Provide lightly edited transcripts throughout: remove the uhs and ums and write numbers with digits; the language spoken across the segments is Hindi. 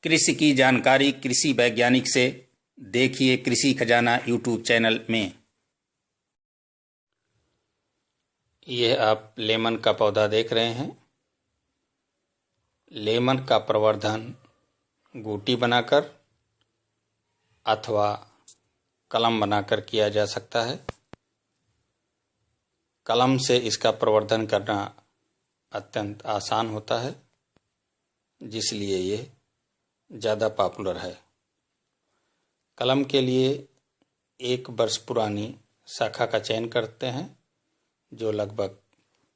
कृषि की जानकारी कृषि वैज्ञानिक से देखिए कृषि खजाना यूट्यूब चैनल में। यह आप लेमन का पौधा देख रहे हैं। लेमन का प्रवर्धन गूटी बनाकर अथवा कलम बनाकर किया जा सकता है। कलम से इसका प्रवर्धन करना अत्यंत आसान होता है, जिसलिए ये ज़्यादा पॉपुलर है। कलम के लिए 1 वर्ष पुरानी शाखा का चयन करते हैं जो लगभग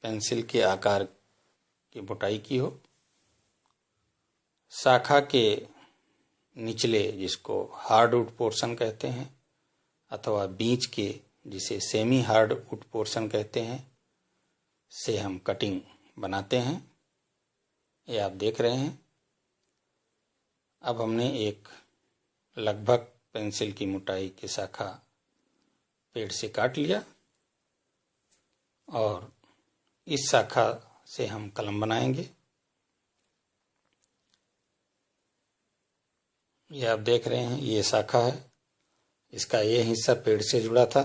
पेंसिल के आकार की मोटाई की हो। शाखा के निचले, जिसको हार्डवुड पोर्शन कहते हैं, अथवा बीच के, जिसे सेमी हार्डवुड पोर्शन कहते हैं, से हम कटिंग बनाते हैं। ये आप देख रहे हैं। अब हमने एक लगभग पेंसिल की मोटाई की शाखा पेड़ से काट लिया और इस शाखा से हम कलम बनाएंगे। ये आप देख रहे हैं, ये शाखा है। इसका ये हिस्सा पेड़ से जुड़ा था।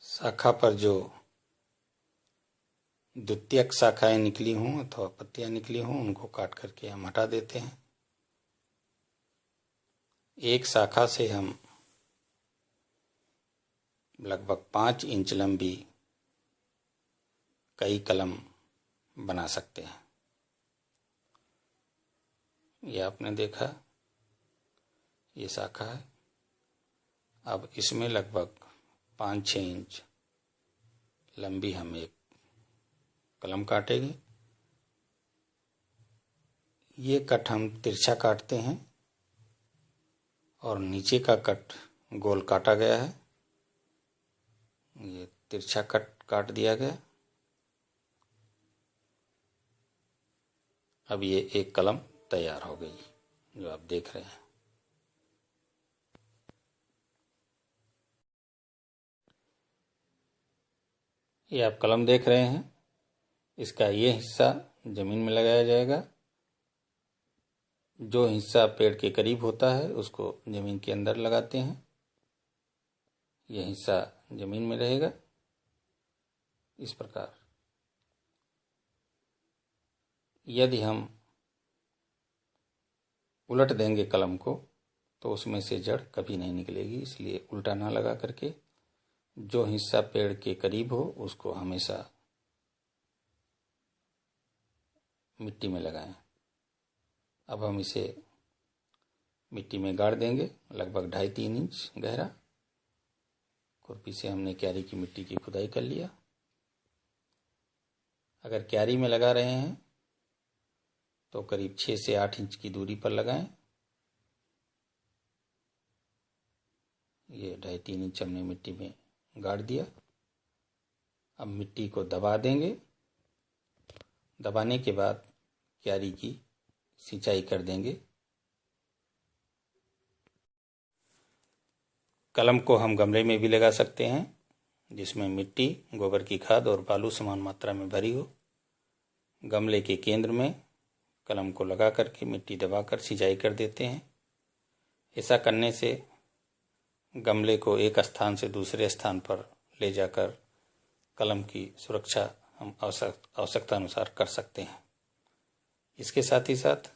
शाखा पर जो द्वितीयक शाखाएं निकली हों अथवा पत्तियां निकली हों, उनको काट करके हम हटा देते हैं। एक शाखा से हम लगभग 5 इंच लंबी कई कलम बना सकते हैं। ये आपने देखा, ये शाखा है। अब इसमें लगभग 5-6 इंच लंबी हम एक कलम काटेंगे। ये कट हम तिरछा काटते हैं और नीचे का कट गोल काटा गया है। ये तिरछा कट काट दिया गया। अब ये एक कलम तैयार हो गई, जो आप देख रहे हैं। ये आप कलम देख रहे हैं। इसका ये हिस्सा जमीन में लगाया जाएगा। जो हिस्सा पेड़ के करीब होता है उसको जमीन के अंदर लगाते हैं। यह हिस्सा जमीन में रहेगा इस प्रकार। यदि हम उलट देंगे कलम को तो उसमें से जड़ कभी नहीं निकलेगी, इसलिए उल्टा ना लगा करके जो हिस्सा पेड़ के करीब हो उसको हमेशा मिट्टी में लगाएं। अब हम इसे मिट्टी में गाड़ देंगे, लगभग 2.5-3 इंच गहरा। खुरपी से हमने क्यारी की मिट्टी की खुदाई कर लिया। अगर क्यारी में लगा रहे हैं तो करीब 6 से 8 इंच की दूरी पर लगाएं। ये 2.5-3 इंच हमने मिट्टी में गाड़ दिया। अब मिट्टी को दबा देंगे। दबाने के बाद क्यारी की सिंचाई कर देंगे। कलम को हम गमले में भी लगा सकते हैं, जिसमें मिट्टी, गोबर की खाद और बालू समान मात्रा में भरी हो। गमले के केंद्र में कलम को लगा करके मिट्टी दबाकर सिंचाई कर देते हैं। ऐसा करने से गमले को एक स्थान से दूसरे स्थान पर ले जाकर कलम की सुरक्षा हम आवश्यकता अनुसार कर सकते हैं। इसके साथ ही साथ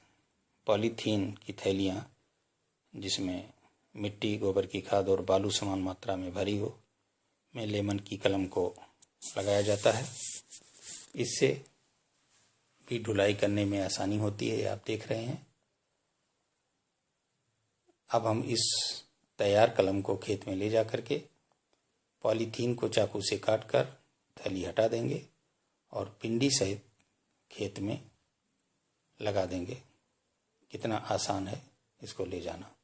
पॉलीथीन की थैलियाँ, जिसमें मिट्टी, गोबर की खाद और बालू समान मात्रा में भरी हो, में लेमन की कलम को लगाया जाता है। इससे भी ढुलाई करने में आसानी होती है, आप देख रहे हैं। अब हम इस तैयार कलम को खेत में ले जा करके पॉलीथीन को चाकू से काटकर थैली हटा देंगे और पिंडी सहित खेत में लगा देंगे। कितना आसान है इसको ले जाना।